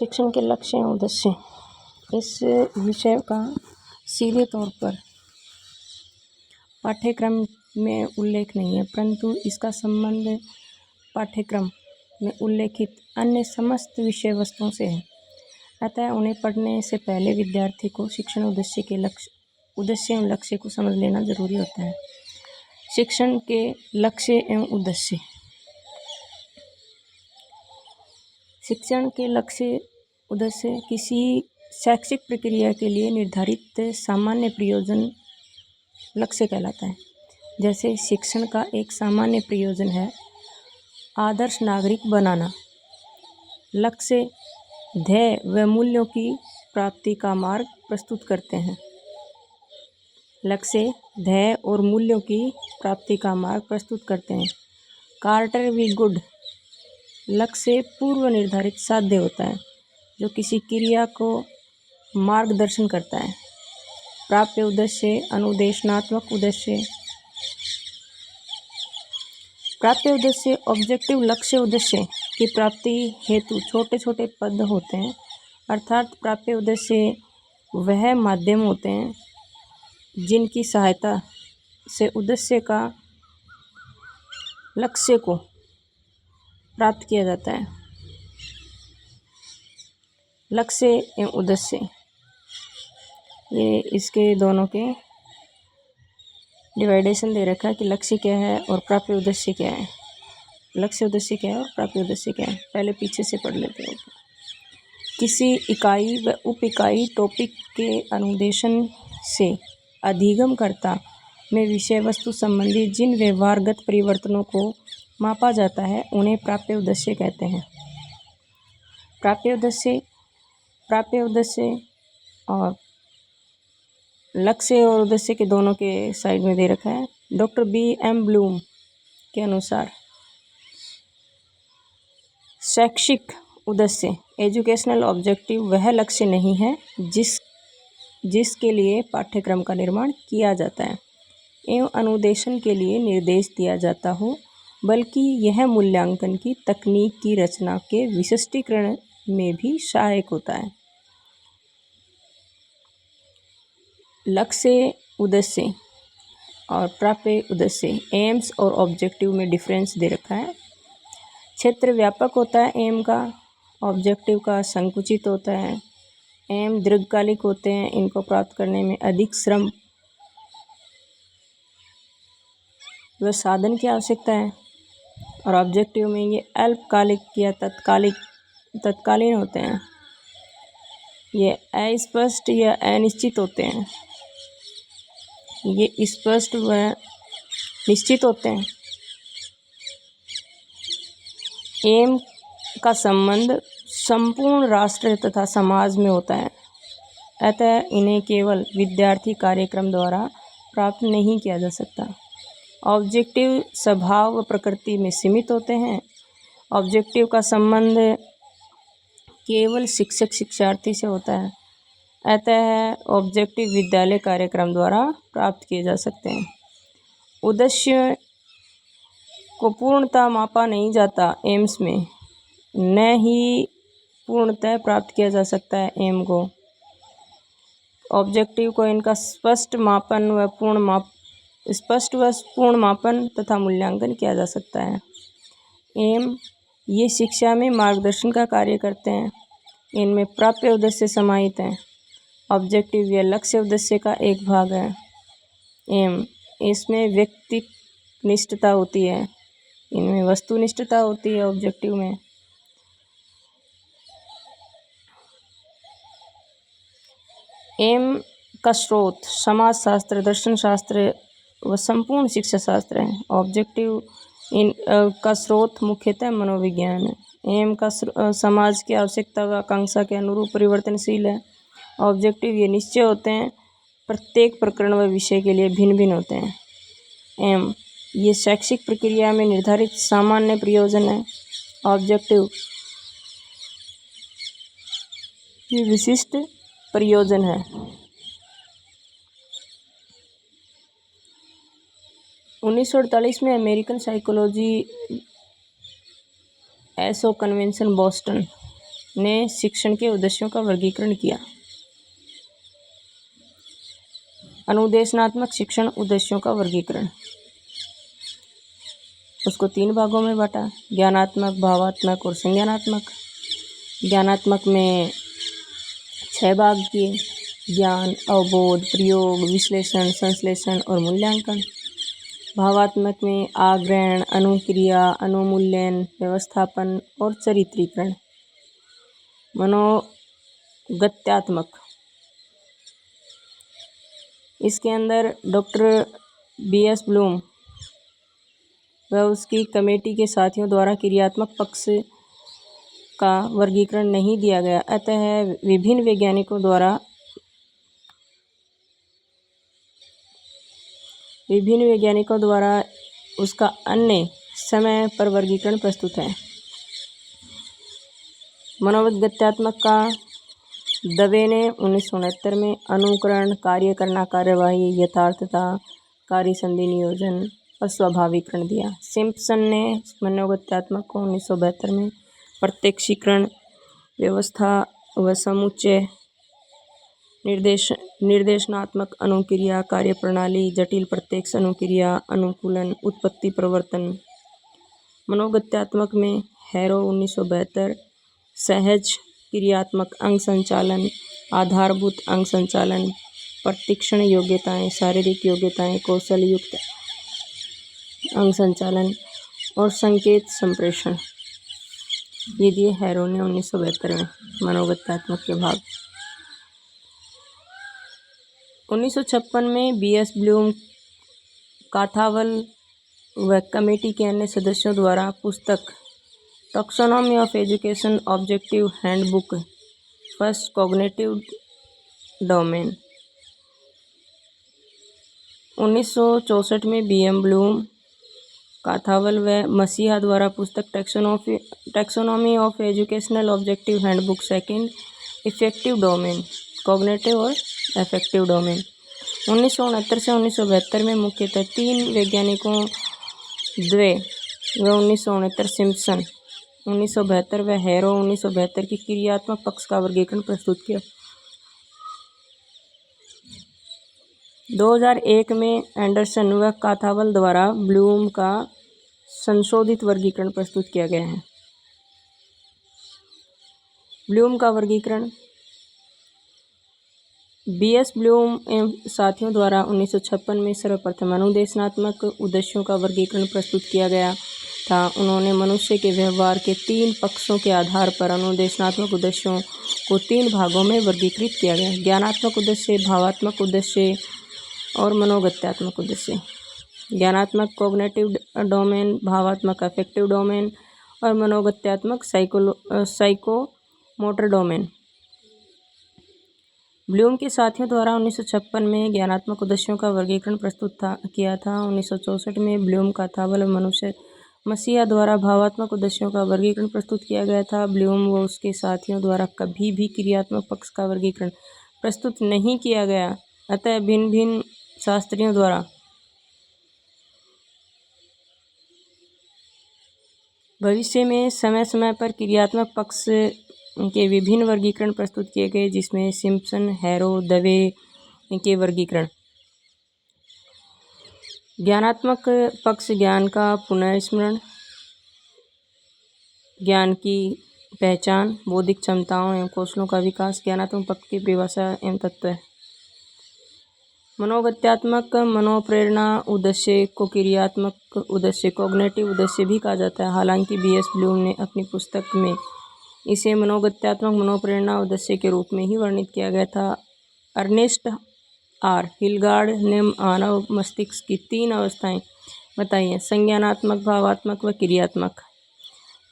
शिक्षण के लक्ष्य एवं उद्देश्य। इस विषय का सीधे तौर पर पाठ्यक्रम में उल्लेख नहीं है, परंतु इसका संबंध पाठ्यक्रम में उल्लेखित अन्य समस्त विषय वस्तुओं से है। अतः उन्हें पढ़ने से पहले विद्यार्थी को शिक्षण उद्देश्य एवं लक्ष्य को समझ लेना जरूरी होता है। शिक्षण के लक्ष्य एवं उद्देश्य। शिक्षण के लक्ष्य उद्देश्य किसी शैक्षिक प्रक्रिया के लिए निर्धारित सामान्य प्रयोजन लक्ष्य कहलाता है। जैसे शिक्षण का एक सामान्य प्रयोजन है आदर्श नागरिक बनाना। लक्ष्य ध्येय व मूल्यों की प्राप्ति का मार्ग प्रस्तुत करते हैं। लक्ष्य ध्येय और मूल्यों की प्राप्ति का मार्ग प्रस्तुत करते हैं। Carter V Good. लक्ष्य पूर्व निर्धारित साध्य होता है जो किसी क्रिया को मार्गदर्शन करता है। प्राप्य उद्देश्य अनुदेशनात्मक उद्देश्य। प्राप्य उद्देश्य ऑब्जेक्टिव लक्ष्य उद्देश्य की प्राप्ति हेतु छोटे छोटे पद होते हैं, अर्थात प्राप्य उद्देश्य वह माध्यम होते हैं जिनकी सहायता से उद्देश्य का लक्ष्य को प्राप्त किया जाता है। लक्ष्य एवं उद्देश्य, ये इसके दोनों के डिवाइडेशन दे रखा है कि लक्ष्य क्या है और प्राप्य उद्देश्य क्या है। लक्ष्य उद्देश्य क्या है और प्राप्य उद्देश्य क्या है, पहले पीछे से पढ़ लेते हैं। किसी इकाई व उप इकाई टॉपिक के अनुदेशन से अधिगमकर्ता में विषय वस्तु संबंधी जिन व्यवहारगत परिवर्तनों को मापा जाता है उन्हें प्राप्य उद्देश्य कहते हैं। प्राप्य उद्देश्य और लक्ष्य और उद्देश्य के दोनों के साइड में दे रखा है। Doctor B.M. ब्लूम के अनुसार शैक्षिक उद्देश्य एजुकेशनल ऑब्जेक्टिव वह लक्ष्य नहीं है जिसके लिए पाठ्यक्रम का निर्माण किया जाता है एवं अनुदेशन के लिए निर्देश दिया जाता हो, बल्कि यह मूल्यांकन की तकनीक की रचना के विशिष्टीकरण में भी सहायक होता है। लक्ष्य उद्देश्य और प्राप्य उद्देश्य एम्स और ऑब्जेक्टिव में डिफरेंस दे रखा है। क्षेत्र व्यापक होता है एम का, ऑब्जेक्टिव का संकुचित होता है। एम दीर्घकालिक होते हैं, इनको प्राप्त करने में अधिक श्रम व साधन की आवश्यकता है। और ऑब्जेक्टिव में ये अल्पकालिक या तत्कालीन होते हैं। ये अस्पष्ट या अनिश्चित होते हैं। ये स्पष्ट व निश्चित होते हैं। एम का संबंध संपूर्ण राष्ट्र तथा समाज में होता है, अतः इन्हें केवल विद्यार्थी कार्यक्रम द्वारा प्राप्त नहीं किया जा सकता। ऑब्जेक्टिव स्वभाव व प्रकृति में सीमित होते हैं। ऑब्जेक्टिव का संबंध केवल शिक्षक शिक्षार्थी से होता है, अतः ऑब्जेक्टिव विद्यालय कार्यक्रम द्वारा प्राप्त किए जा सकते हैं। उद्देश्य को पूर्णतः मापा नहीं जाता एम्स में, न ही पूर्णतः प्राप्त किया जा सकता है एम को। ऑब्जेक्टिव को इनका स्पष्ट व पूर्ण मापन तथा मूल्यांकन किया जा सकता है। एम ये शिक्षा में मार्गदर्शन का कार्य करते हैं। इनमें प्राप्य उद्देश्य समाहित हैं। ऑब्जेक्टिव या लक्ष्य उद्देश्य का एक भाग है। एम इसमें व्यक्ति निष्ठता होती है, इनमें वस्तुनिष्ठता होती है। ऑब्जेक्टिव में एम का स्रोत समाजशास्त्र, दर्शन शास्त्र व संपूर्ण शिक्षा शास्त्र है। ऑब्जेक्टिव का स्रोत मुख्यतः मनोविज्ञान है। एम का समाज की आवश्यकता व आकांक्षा के अनुरूप परिवर्तनशील है। ऑब्जेक्टिव ये निश्चय होते हैं, प्रत्येक प्रकरण व विषय के लिए भिन्न भिन्न होते हैं। एम ये शैक्षिक प्रक्रिया में निर्धारित सामान्य प्रयोजन है। ऑब्जेक्टिव ये विशिष्ट प्रयोजन है। 1948 में American psychology SO convention Boston ने शिक्षण के उद्देश्यों का वर्गीकरण किया। अनुदेशनात्मक शिक्षण उद्देश्यों का वर्गीकरण, उसको 3 भागों में बांटा, ज्ञानात्मक, भावात्मक और संज्ञानात्मक। ज्ञानात्मक में 6 भाग किए, ज्ञान, अवबोध, प्रयोग, विश्लेषण, संश्लेषण और मूल्यांकन। भावात्मक में आग्रहण, अनुक्रिया, अनुमूल्यन, व्यवस्थापन और चरित्रीकरण। मनोगत्यात्मक, इसके अंदर डॉक्टर B.S. ब्लूम व उसकी कमेटी के साथियों द्वारा क्रियात्मक पक्ष का वर्गीकरण नहीं दिया गया, अतः विभिन्न वैज्ञानिकों द्वारा उसका अन्य समय पर वर्गीकरण प्रस्तुत है। मनोगत्यात्मक का दवे ने 1969 में अनुकरण, कार्य करना, कार्यवाही, यथार्थता, कार्यसंधि नियोजन और स्वाभाविकरण दिया। सिम्पसन ने मनोगत्यात्मक को 1972 में प्रत्यक्षीकरण, व्यवस्था व समुच्चय, निर्देशनात्मक अनुक्रिया, कार्यप्रणाली, जटिल प्रत्यक्ष अनुक्रिया, अनुकूलन, उत्पत्ति प्रवर्तन। मनोगत्यात्मक में हैरो 1972 सहज क्रियात्मक अंग संचालन, आधारभूत अंग संचालन, प्रशिक्षण योग्यताएं, शारीरिक योग्यताएं, कौशल युक्त अंग संचालन और संकेत संप्रेषण, ये दिए हैरो ने 1972 में मनोगत्यात्मक के भाग। 1956 में B.S. ब्लूम, काथावल व कमेटी के अन्य सदस्यों द्वारा पुस्तक taxonomy of education objective handbook first cognitive domain. 1964 में B.M. ब्लूम, काथावल व मसीहा द्वारा पुस्तक taxonomy of educational objective handbook second affective domain, cognitive और अफेक्टिव डोमेन। 1969 से 1972 में मुख्यतः 3 वैज्ञानिकों द्वे व 1969 सिम्पसन, 1972 व हैरो 1972 की क्रियात्मक पक्ष का वर्गीकरण प्रस्तुत किया। 2001 में एंडरसन व काथावल द्वारा ब्लूम का संशोधित वर्गीकरण प्रस्तुत किया गया है। ब्लूम का वर्गीकरण B.S. ब्लूम एवं साथियों द्वारा 1956 में सर्वप्रथम अनुदेशनात्मक उद्देश्यों का वर्गीकरण प्रस्तुत किया गया था। उन्होंने मनुष्य के व्यवहार के 3 पक्षों के आधार पर अनुदेशनात्मक उद्देश्यों को 3 भागों में वर्गीकृत किया गया, ज्ञानात्मक उद्देश्य, भावात्मक उद्देश्य और मनोगत्यात्मक उद्देश्य। ज्ञानात्मक कॉग्निटिव डोमेन, भावात्मक अफेक्टिव डोमेन और मनोगत्यात्मक साइकोमोटर डोमेन। ब्लूम के साथियों द्वारा 1956 में ज्ञानात्मक उद्देश्यों का वर्गीकरण प्रस्तुत किया था। 1964 में ब्लूम, काथावल व मसीहा द्वारा भावात्मक उद्देश्यों का वर्गीकरण प्रस्तुत किया गया था। ब्लूम व उसके साथियों द्वारा कभी भी क्रियात्मक पक्ष का वर्गीकरण प्रस्तुत नहीं किया गया, अतः भिन्न भिन्न शास्त्रियों द्वारा भविष्य में समय समय पर क्रियात्मक पक्ष के विभिन्न वर्गीकरण प्रस्तुत किए गए, जिसमें सिम्पसन, हैरो, दवे के वर्गीकरण। ज्ञानात्मक पक्ष ज्ञान का पुनर्स्मरण, ज्ञान की पहचान, बौद्धिक क्षमताओं एवं कौशलों का विकास। ज्ञानात्मक पक्ष की परिभाषा एवं तत्व है। मनोगत्यात्मक मनोप्रेरणा उद्देश्य को क्रियात्मक उद्देश्य, कॉग्निटिव उद्देश्य भी कहा जाता है। हालांकि B.S. ब्लूम ने अपनी पुस्तक में इसे मनोगत्यात्मक मनोप्रेरणा उद्देश्य के रूप में ही वर्णित किया गया था। Ernest R. हिलगार्ड ने मानव मस्तिष्क की 3 अवस्थाएं बताई हैं, संज्ञानात्मक, भावात्मक व क्रियात्मक।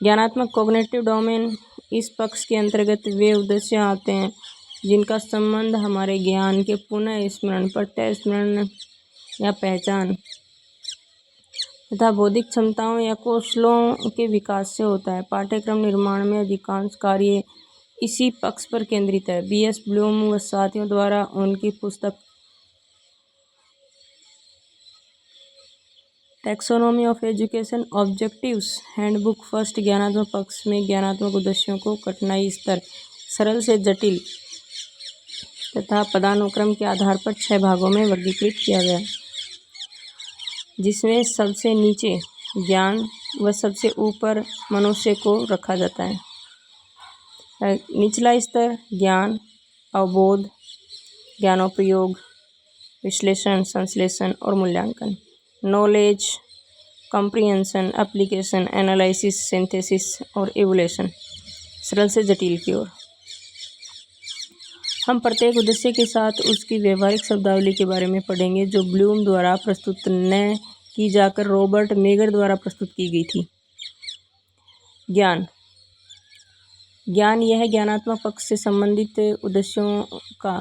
ज्ञानात्मक कॉग्निटिव डोमेन, इस पक्ष के अंतर्गत वे उद्देश्य आते हैं जिनका संबंध हमारे ज्ञान के पुनः स्मरण, प्रत्यय स्मरण या पहचान तथा बौद्धिक क्षमताओं या कौशलों के विकास से होता है। पाठ्यक्रम निर्माण में अधिकांश कार्य इसी पक्ष पर केंद्रित है। B.S. ब्लूम व साथियों द्वारा उनकी पुस्तक taxonomy of education objectives handbook first. ज्ञानात्मक पक्ष में ज्ञानात्मक उद्देश्यों को कठिनाई स्तर, सरल से जटिल तथा पदानुक्रम के आधार पर 6 भागों में वर्गीकृत किया गया, जिसमें सबसे नीचे ज्ञान व सबसे ऊपर मनुष्य को रखा जाता है। निचला स्तर ज्ञान, अवबोध, ज्ञानोपयोग, विश्लेषण, संश्लेषण और मूल्यांकन। Knowledge, comprehension, application, analysis, synthesis और इवोल्यूशन, सरल से जटिल की ओर। हम प्रत्येक उद्देश्य के साथ उसकी व्यवहारिक शब्दावली के बारे में पढ़ेंगे, जो ब्लूम द्वारा प्रस्तुत न की जाकर रॉबर्ट मेगर द्वारा प्रस्तुत की गई थी। ज्ञान। ज्ञान यह ज्ञानात्मक पक्ष से संबंधित उद्देश्यों का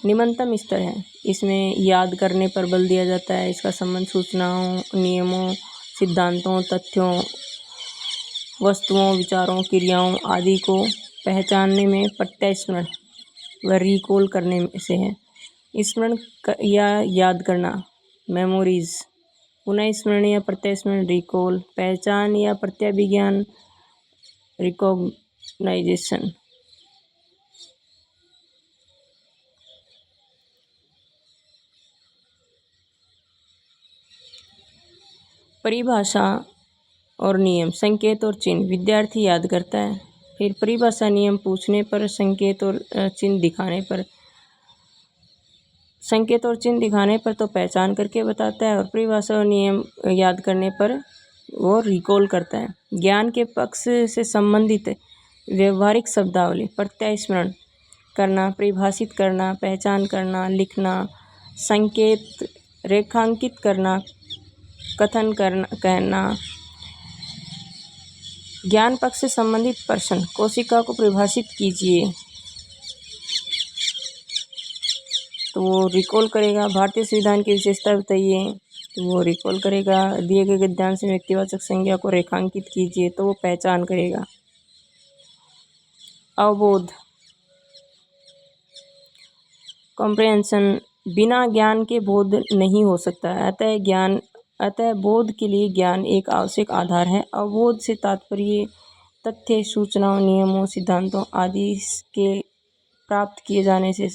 निम्नतम स्तर है। इसमें याद करने पर बल दिया जाता है। इसका संबंध सूचनाओं, नियमों, सिद्धांतों, तथ्यों, वस्तुओं, विचारों, क्रियाओं आदि को पहचानने में प्रत्यस्मरण व रिकॉल करने से है। स्मरण या याद करना, मेमोरीज, पुनः स्मरण या प्रत्यस्मरण, रिकॉल, पहचान या प्रत्यभिज्ञान, रिकॉग्नाइजेशन। परिभाषा और नियम, संकेत और चिन्ह। विद्यार्थी याद करता है, फिर परिभाषा नियम पूछने पर, संकेत और चिन्ह दिखाने पर, संकेत और चिन्ह दिखाने पर तो पहचान करके बताता है, और परिभाषा और नियम याद करने पर वो रिकॉल करता है। ज्ञान के पक्ष से संबंधित व्यवहारिक शब्दावली, प्रत्यस्मरण करना, परिभाषित करना, पहचान करना, लिखना, संकेत रेखांकित करना, कथन करना, कहना। ज्ञान पक्ष से संबंधित प्रश्न, कोशिका को परिभाषित कीजिए, तो वो रिकॉल करेगा। भारतीय संविधान की विशेषता बताइए, तो वो रिकॉल करेगा। दिए गए गद्यांश में व्यक्तिवाचक संज्ञा को रेखांकित कीजिए, तो वो पहचान करेगा। अवबोध, कॉम्प्रिहेंशन, बिना ज्ञान के बोध नहीं हो सकता है, अतः बोध के लिए ज्ञान एक आवश्यक आधार है। अवबोध से तात्पर्य तथ्य, सूचनाओं, नियमों, सिद्धांतों आदि के प्राप्त किए जाने से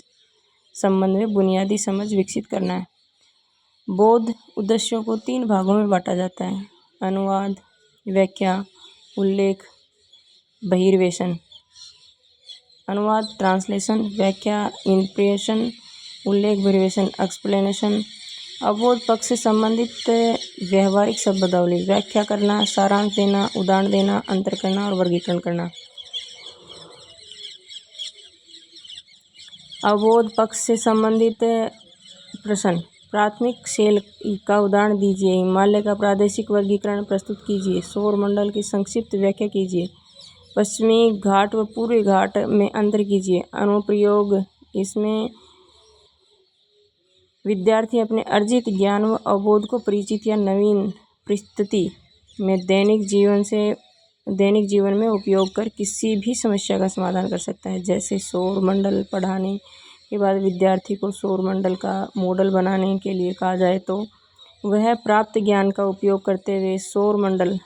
संबंध में बुनियादी समझ विकसित करना है। बोध उद्देश्यों को 3 भागों में बांटा जाता है: अनुवाद, व्याख्या, उल्लेख, बहिर्वेशन। अनुवाद ट्रांसलेशन, व्याख्या इंप्रेशन, उल्लेख बहिर्वेशन एक्सप्लेनेशन। अवबोध पक्ष से संबंधित व्यवहारिक शब्दावली, व्याख्या करना, सारांश देना, उदाहरण देना, अंतर करना और वर्गीकरण करना। अवबोध पक्ष से संबंधित प्रश्न, प्राथमिक सेल का उदाहरण दीजिए, हिमालय का प्रादेशिक वर्गीकरण प्रस्तुत कीजिए, सौर मंडल की संक्षिप्त व्याख्या कीजिए, पश्चिमी घाट व पूर्वी घाट में अंतर कीजिए। अनुप्रयोग, इसमें विद्यार्थी अपने अर्जित ज्ञान व अवबोध को परिचित या नवीन परिस्थिति में दैनिक जीवन में उपयोग कर किसी भी समस्या का समाधान कर सकता है। जैसे सौर मंडल पढ़ाने के बाद विद्यार्थी को सौर मंडल का मॉडल बनाने के लिए कहा जाए, तो वह प्राप्त ज्ञान का उपयोग करते हुए सौर मंडल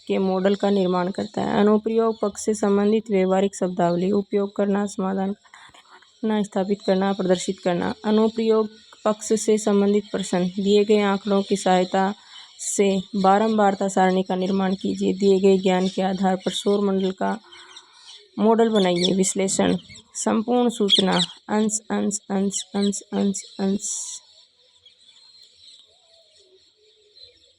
के मॉडल का निर्माण करता है। अनुप्रयोग पक्ष से संबंधित व्यवहारिक शब्दावली, उपयोग करना, समाधान करना, स्थापित करना, प्रदर्शित करना। अनुप्रयोग पक्ष से संबंधित प्रश्न, दिए गए आंकड़ों की सहायता से बारंबारता सारणी का निर्माण कीजिए, दिए गए ज्ञान के आधार पर सौर मंडल का मॉडल बनाइए। विश्लेषण, संपूर्ण सूचना, अंश अंश अंश अंश अंश अंश।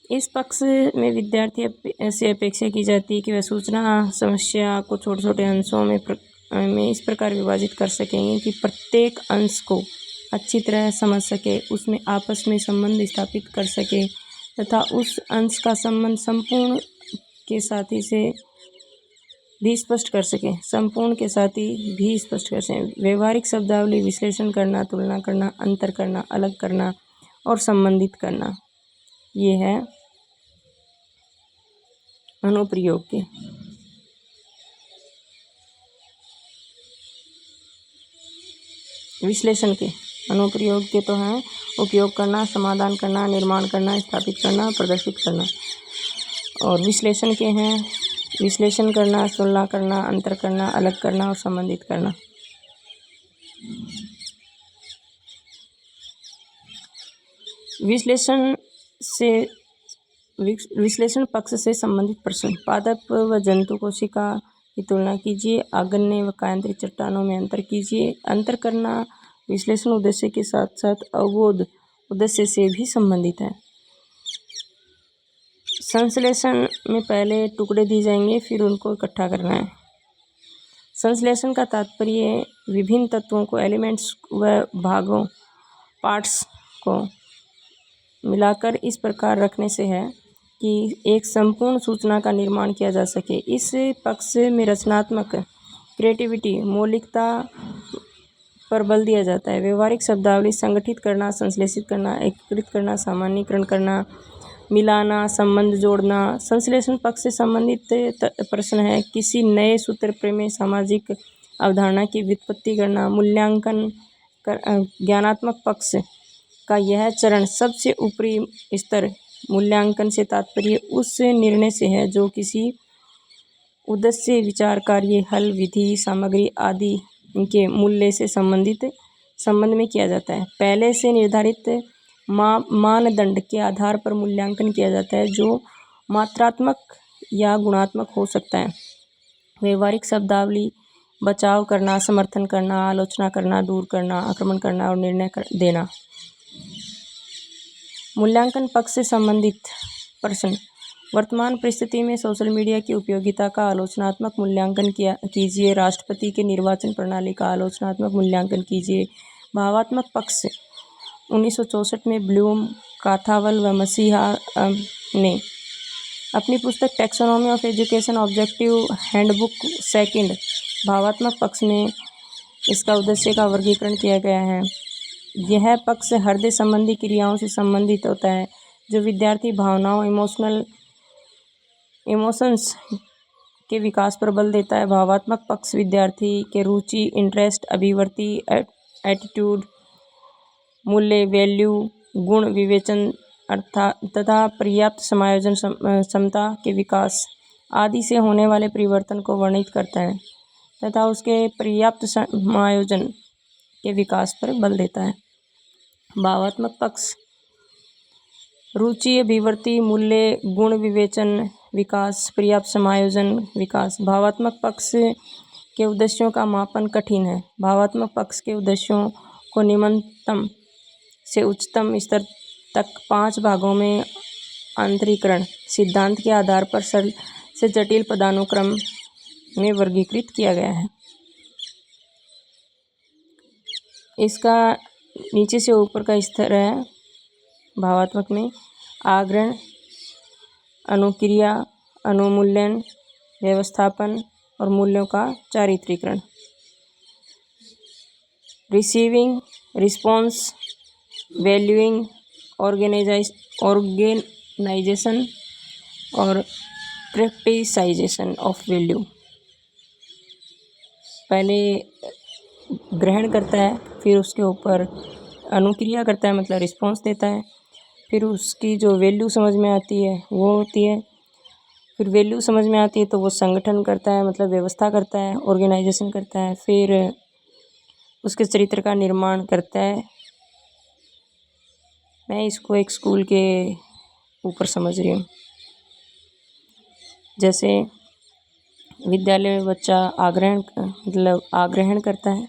इस पक्ष में विद्यार्थी से अपेक्षा की जाती है कि वह सूचना समस्या को छोटे छोटे अंशों में इस प्रकार विभाजित कर सकेंगे कि प्रत्येक अंश को अच्छी तरह समझ सके, उसमें आपस में संबंध स्थापित कर सके तथा उस अंश का संबंध संपूर्ण के साथी से भी स्पष्ट कर सके, संपूर्ण के साथी भी स्पष्ट कर सकें। व्यवहारिक शब्दावली, विश्लेषण करना, तुलना करना, अंतर करना, अलग करना और संबंधित करना, ये है अनुप्रयोग के। विश्लेषण के अनुप्रयोग के तो हैं उपयोग करना, समाधान करना, निर्माण करना, स्थापित करना, प्रदर्शित करना। और विश्लेषण के हैं विश्लेषण करना, तुलना करना, अंतर करना, अलग करना और संबंधित करना। विश्लेषण पक्ष से संबंधित प्रश्न। पादप व जंतु कोशिका की तुलना कीजिए। आग्नेय व कायांतरित चट्टानों में अंतर कीजिए। अंतर करना विश्लेषण उद्देश्य के साथ साथ अवबोध उद्देश्य से भी संबंधित है। संश्लेषण में पहले टुकड़े दिए जाएंगे, फिर उनको इकट्ठा करना है। संश्लेषण का तात्पर्य विभिन्न तत्वों को, एलिमेंट्स व भागों, पार्ट्स को मिलाकर इस प्रकार रखने से है कि एक संपूर्ण सूचना का निर्माण किया जा सके। इस पक्ष में रचनात्मक क्रिएटिविटी, मौलिकता पर बल दिया जाता है। व्यवहारिक शब्दावली संगठित करना, संश्लेषित करना, एकीकृत करना, सामान्यीकरण करना, मिलाना, संबंध जोड़ना। संश्लेषण पक्ष से संबंधित प्रश्न है किसी नए सूत्र प्रमेय, सामाजिक अवधारणा की व्युत्पत्ति करना। मूल्यांकन ज्ञानात्मक पक्ष का यह चरण सबसे ऊपरी स्तर। मूल्यांकन से तात्पर्य उस निर्णय से है जो किसी उद्देश्य, विचार, कार्य, हल, विधि, सामग्री आदि के मूल्य से संबंध में किया जाता है। पहले से निर्धारित मानदंड के आधार पर मूल्यांकन किया जाता है जो मात्रात्मक या गुणात्मक हो सकता है। व्यवहारिक शब्दावली बचाव करना, समर्थन करना, आलोचना करना, दूर करना, आक्रमण करना और निर्णय देना। मूल्यांकन पक्ष से संबंधित प्रश्न। वर्तमान परिस्थिति में सोशल मीडिया की उपयोगिता का आलोचनात्मक मूल्यांकन कीजिए। राष्ट्रपति के निर्वाचन प्रणाली का आलोचनात्मक मूल्यांकन कीजिए। भावात्मक पक्ष। 1964 में ब्लूम, काथावल व मसीहा ने अपनी पुस्तक taxonomy of education objective handbook second भावात्मक पक्ष में इसका उद्देश्य का वर्गीकरण किया गया है। यह पक्ष हृदय संबंधी क्रियाओं से संबंधित होता है जो विद्यार्थी भावनाओं, इमोशंस के विकास पर बल देता है। भावात्मक पक्ष विद्यार्थी के रुचि, इंटरेस्ट, अभिवृत्ति, एटीट्यूड, मूल्य, वैल्यू, गुण विवेचन तथा पर्याप्त समायोजन क्षमता के विकास आदि से होने वाले परिवर्तन को वर्णित करता है तथा उसके पर्याप्त समायोजन के विकास पर बल देता है। भावात्मक पक्ष रुचि, अभिवृत्ति, मूल्य, गुण विवेचन, विकास, पर्याप्त समायोजन, विकास। भावात्मक पक्ष के उद्देश्यों का मापन कठिन है। भावात्मक पक्ष के उद्देश्यों को निम्नतम से उच्चतम स्तर तक 5 भागों में आंतरीकरण सिद्धांत के आधार पर सरल से जटिल पदानुक्रम में वर्गीकृत किया गया है। इसका नीचे से ऊपर का स्तर है भावात्मक में आग्रहण, अनुक्रिया, अनुमूल्यन, व्यवस्थापन और मूल्यों का चारित्रीकरण। रिसीविंग, रिस्पॉन्स, वैल्यूइंग, ऑर्गेनाइजेशन और प्रैक्टिसाइजेशन ऑफ वैल्यू। पहले ग्रहण करता है, फिर उसके ऊपर अनुक्रिया करता है मतलब रिस्पॉन्स देता है, फिर उसकी जो वैल्यू समझ में आती है वो होती है, फिर वैल्यू समझ में आती है तो वो संगठन करता है मतलब व्यवस्था करता है, ऑर्गेनाइजेशन करता है, फिर उसके चरित्र का निर्माण करता है। मैं इसको एक स्कूल के ऊपर समझ रही हूँ। जैसे विद्यालय में बच्चा आग्रहण करता है,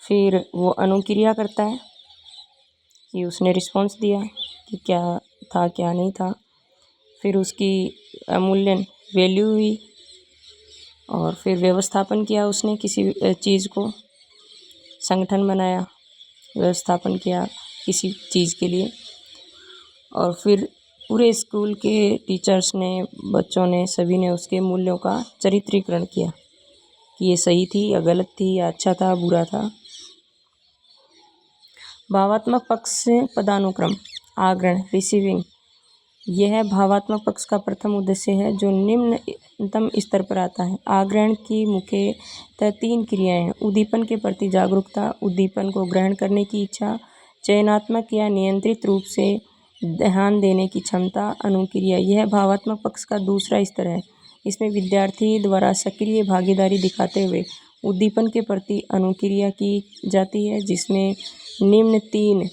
फिर वो अनुक्रिया करता है कि उसने रिस्पॉन्स दिया कि क्या था क्या नहीं था, फिर उसकी अमूल्यन वैल्यू हुई और फिर व्यवस्थापन किया उसने किसी चीज़ को, संगठन बनाया, व्यवस्थापन किया किसी चीज़ के लिए और फिर पूरे स्कूल के टीचर्स ने, बच्चों ने, सभी ने उसके मूल्यों का चरित्रीकरण किया कि ये सही थी या गलत थी या अच्छा था बुरा था। भावात्मक पक्ष से पदानुक्रम आग्रहण, रिसीविंग। यह भावात्मक पक्ष का प्रथम उद्देश्य है जो निम्न निम्नतम स्तर पर आता है। आग्रहण की मुख्यतः 3 क्रियाएं हैं। उद्दीपन के प्रति जागरूकता, उद्दीपन को ग्रहण करने की इच्छा, चयनात्मक या नियंत्रित रूप से ध्यान देने की क्षमता, अनुक्रिया। यह भावात्मक पक्ष का दूसरा स्तर है। इसमें विद्यार्थी द्वारा सक्रिय भागीदारी दिखाते हुए उद्दीपन के प्रति अनुक्रिया की जाती है, जिसमें निम्न 3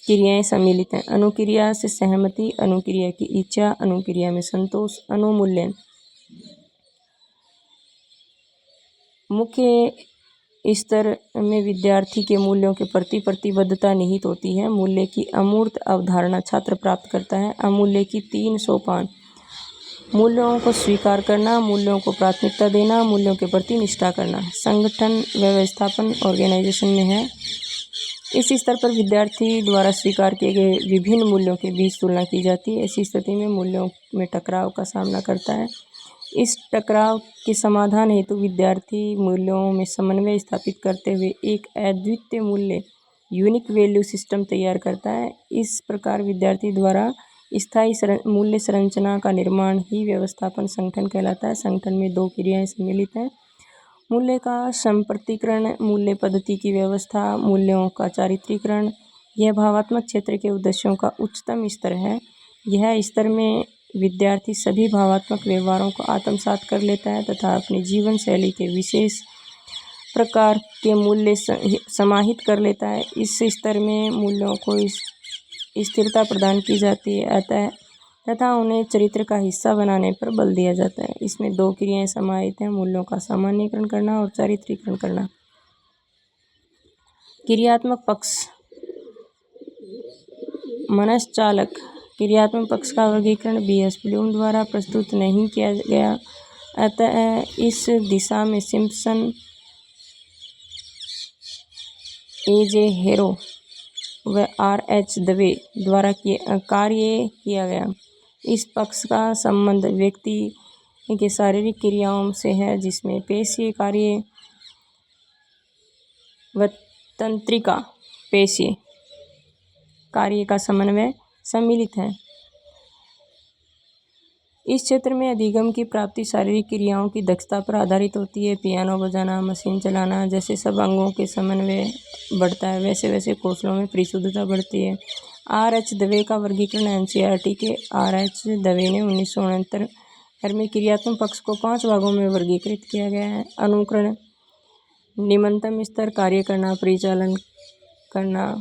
क्रियाएं सम्मिलित हैं। अनुक्रिया से सहमति, अनुक्रिया की इच्छा, अनुक्रिया में संतोष, अनुमूल्यन। मुख्य स्तर में विद्यार्थी के मूल्यों के प्रति प्रतिबद्धता निहित होती है। मूल्य की अमूर्त अवधारणा छात्र प्राप्त करता है। अमूल्य की 3 सोपान: मूल्यों को स्वीकार करना, मूल्यों को प्राथमिकता देना, मूल्यों के प्रति निष्ठा करना। संगठन व्यवस्थापन ऑर्गेनाइजेशन में है। इस स्तर पर विद्यार्थी द्वारा स्वीकार किए गए विभिन्न मूल्यों के बीच तुलना की जाती है। ऐसी स्थिति में मूल्यों में टकराव का सामना करता है। इस टकराव के समाधान हेतु विद्यार्थी मूल्यों में समन्वय स्थापित करते हुए एक अद्वितीय मूल्य यूनिक वैल्यू सिस्टम तैयार करता है। इस प्रकार विद्यार्थी द्वारा स्थायी मूल्य संरचना का निर्माण ही व्यवस्थापन संगठन कहलाता है। संगठन में 2 क्रियाएं सम्मिलित हैं: मूल्य का संप्रतीकरण, मूल्य पद्धति की व्यवस्था, मूल्यों का चारित्रीकरण। यह भावात्मक क्षेत्र के उद्देश्यों का उच्चतम स्तर है। यह स्तर में विद्यार्थी सभी भावात्मक व्यवहारों को आत्मसात कर लेता है तथा अपनी जीवन शैली के विशेष प्रकार के मूल्य समाहित कर लेता है। इस स्तर में मूल्यों को स्थिरता प्रदान की जाती है तथा उन्हें चरित्र का हिस्सा बनाने पर बल दिया जाता है। इसमें 2 क्रियाएं समाहित हैं: मूल्यों का सामान्यीकरण करना और चारित्रीकरण करना। क्रियात्मक पक्ष। मनश्चालक क्रियात्मक पक्ष का वर्गीकरण B.S. ब्लूम द्वारा प्रस्तुत नहीं किया गया, अतः इस दिशा में सिम्पसन, A.J. हेरो व R.H. दवे द्वारा कार्य किया गया। इस पक्ष का संबंध व्यक्ति के शारीरिक क्रियाओं से है, जिसमें पेशीय कार्य व तंत्रिका पेशीय कार्य का समन्वय सम्मिलित है। इस क्षेत्र में अधिगम की प्राप्ति शारीरिक क्रियाओं की दक्षता पर आधारित होती है। पियानो बजाना, मशीन चलाना जैसे सब अंगों के समन्वय बढ़ता है, वैसे वैसे कौशलों में परिशुद्धता बढ़ती है। R.H. दवे का वर्गीकरण NCERT के R.H. दवे ने 1969 में क्रियात्मक पक्ष को 5 भागों में वर्गीकृत किया गया है। अनुकरण, निम्नतम स्तर, कार्य करना, परिचालन करना,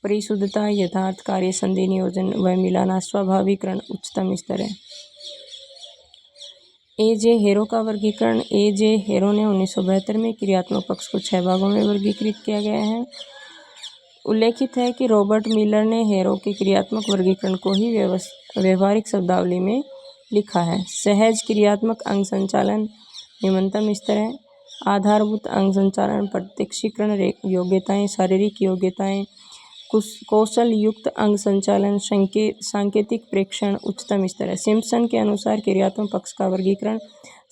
परिशुद्धता, यथार्थ कार्य, संधि नियोजन व मिलाना, स्वाभाविकरण उच्चतम स्तर है। A.J. हेरो का वर्गीकरण। A.J. हेरो ने 1972 में क्रियात्मक पक्ष को 6 भागों में वर्गीकृत किया गया है। उल्लेखित है कि रॉबर्ट मिलर ने हेरो के क्रियात्मक वर्गीकरण को ही व्यवहारिक शब्दावली में लिखा है। सहज क्रियात्मक अंग संचालन निम्नतम स्तर है। आधारभूत अंग संचालन, प्रत्यक्षीकरण योग्यताएं, शारीरिक योग्यताएं, कौशल युक्त अंग संचालन, सांकेतिक प्रेक्षण उच्चतम स्तर है। सिम्पसन के अनुसार क्रियात्मक पक्ष का वर्गीकरण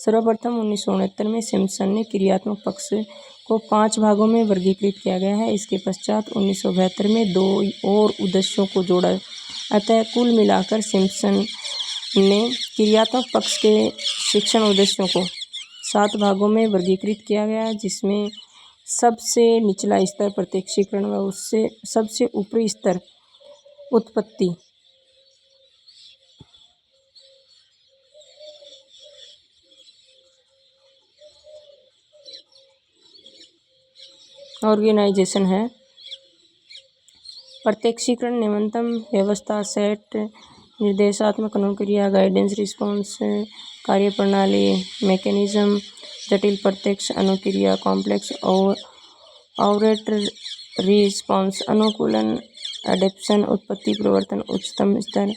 सर्वप्रथम 1969 में सिम्पसन ने क्रियात्मक पक्ष को 5 भागों में वर्गीकृत किया गया है। इसके पश्चात 1972 में 2 और उद्देश्यों को जोड़ा, अतः कुल मिलाकर सिम्पसन ने क्रियात्मक पक्ष के शिक्षण उद्देश्यों को 7 भागों में वर्गीकृत किया गया, जिसमें सबसे निचला स्तर प्रत्यक्षीकरण व उससे सबसे ऊपरी स्तर उत्पत्ति। ऑर्गेनाइजेशन है। प्रत्यक्षीकरण निम्नतम व्यवस्था, सेट, निर्देशात्मक अनुक्रिया, गाइडेंस रिस्पॉन्स, कार्यप्रणाली, मैकेनिज्म, जटिल प्रत्यक्ष अनुक्रिया, कॉम्प्लेक्स ऑवरेट रिस्पॉन्स, अनुकूलन, एडेप्शन, उत्पत्ति प्रवर्तन उच्चतम स्तर।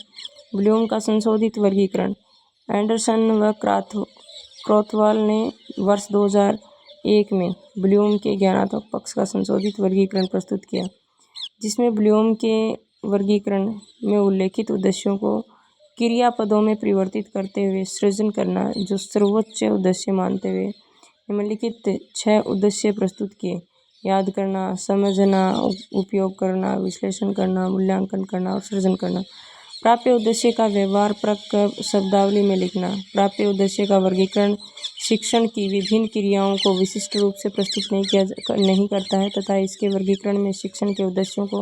ब्लूम का संशोधित वर्गीकरण। एंडरसन व क्रॉथवाल ने वर्ष 2001 में ब्लूम के ज्ञानात्मक पक्ष का संशोधित वर्गीकरण प्रस्तुत किया, जिसमें ब्लूम के वर्गीकरण में उल्लेखित उद्देश्यों को क्रियापदों में परिवर्तित करते हुए सृजन करना जो सर्वोच्च उद्देश्य मानते हुए निम्नलिखित 6 उद्देश्य प्रस्तुत किए: याद करना, समझना, उपयोग करना, विश्लेषण करना, मूल्यांकन करना और सृजन करना। प्राप्य उद्देश्य का व्यवहारपरक शब्दावली में लिखना। प्राप्य उद्देश्य का वर्गीकरण शिक्षण की विभिन्न क्रियाओं को विशिष्ट रूप से प्रस्तुत नहीं करता है तथा इसके वर्गीकरण में शिक्षण के उद्देश्यों को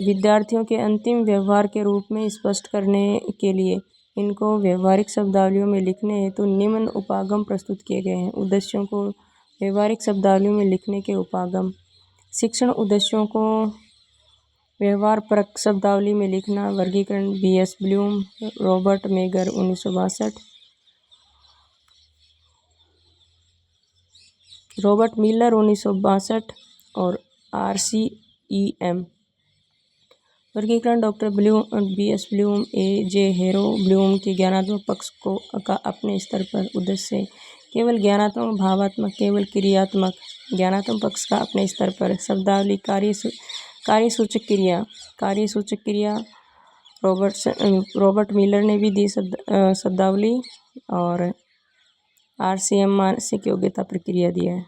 विद्यार्थियों के अंतिम व्यवहार के रूप में स्पष्ट करने के लिए इनको व्यवहारिक शब्दावलियों में लिखने हेतु निम्न उपागम प्रस्तुत किए गए हैं। उद्देश्यों को व्यवहारिक शब्दावलियों में लिखने के उपागम। शिक्षण उद्देश्यों को व्यवहारपरक शब्दावली में लिखना। वर्गीकरण B.S. Bloom, Robert megger 1962, Robert Miller 1962 और RCEM। वर्गीकरण डॉक्टर B.S. Bloom, A.J. हेरो। ब्लूम के ज्ञानात्मक पक्ष का अपने स्तर पर उद्देश्य केवल ज्ञानात्मक, भावात्मक, केवल क्रियात्मक। ज्ञानात्मक पक्ष का अपने स्तर पर शब्दावली कार्यसूचक क्रिया। कार्यसूचक क्रिया रॉबर्ट मिलर ने भी दी शब्दावली और RCM मानसिक योग्यता प्रक्रिया दिया है।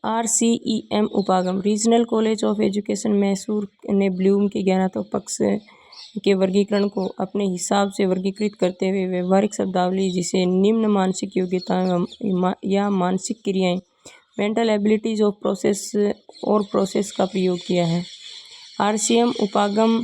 RCEM उपागम। Regional college of education Mysore ने ब्लूम के ज्ञानात्मक पक्ष के वर्गीकरण को अपने हिसाब से वर्गीकृत करते हुए व्यवहारिक शब्दावली जिसे निम्न मानसिक योग्यताएं या मानसिक क्रियाएं मेंटल एबिलिटीज ऑफ प्रोसेस का प्रयोग किया है। RCM उपागम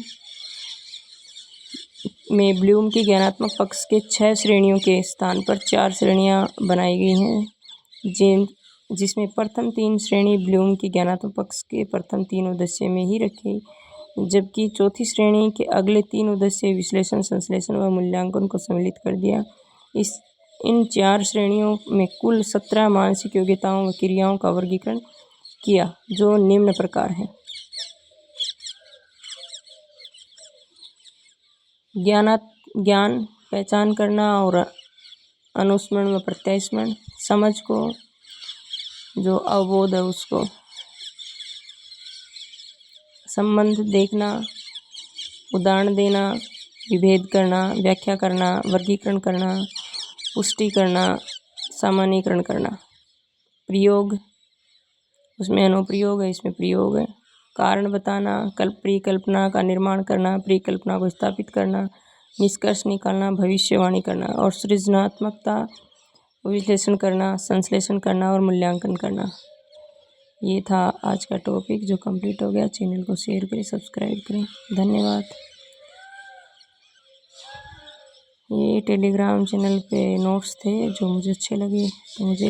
में ब्लूम की ज्ञानात्मक पक्ष के 6 श्रेणियों के स्थान पर 4 श्रेणियां बनाई गई हैं, जिसमें प्रथम 3 श्रेणी ब्लूम की ज्ञानात्मक पक्ष के प्रथम 3 उद्देश्य में ही रखी, जबकि चौथी श्रेणी के अगले 3 उद्देश्य विश्लेषण, संश्लेषण व मूल्यांकन को सम्मिलित कर दिया। इन 4 श्रेणियों में कुल 17 मानसिक योग्यताओं व क्रियाओं का वर्गीकरण किया, जो निम्न प्रकार है। ज्ञान पहचान करना और अनुस्मरण व प्रत्यास्मरण। समझ को, जो अवबोध है उसको। संबंध देखना, उदाहरण देना, विभेद करना, व्याख्या करना, वर्गीकरण करना, पुष्टि करना, सामान्यीकरण करना। प्रयोग, उसमें अनुप्रयोग है, इसमें प्रयोग है। कारण बताना, परिकल्पना का निर्माण करना, परिकल्पना को स्थापित करना, निष्कर्ष निकालना, भविष्यवाणी करना और सृजनात्मकता, विश्लेषण करना, संश्लेषण करना और मूल्यांकन करना। ये था आज का टॉपिक जो कंप्लीट हो गया। चैनल को शेयर करें, सब्सक्राइब करें। धन्यवाद। ये टेलीग्राम चैनल पे नोट्स थे जो मुझे अच्छे लगे, तो मुझे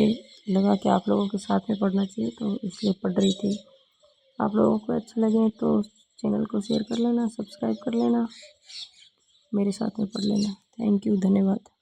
लगा कि आप लोगों के साथ में पढ़ना चाहिए, तो इसलिए पढ़ रही थी। आप लोगों को अच्छे लगे तो चैनल को शेयर कर लेना, सब्सक्राइब कर लेना, मेरे साथ में पढ़ लेना। थैंक यू, धन्यवाद।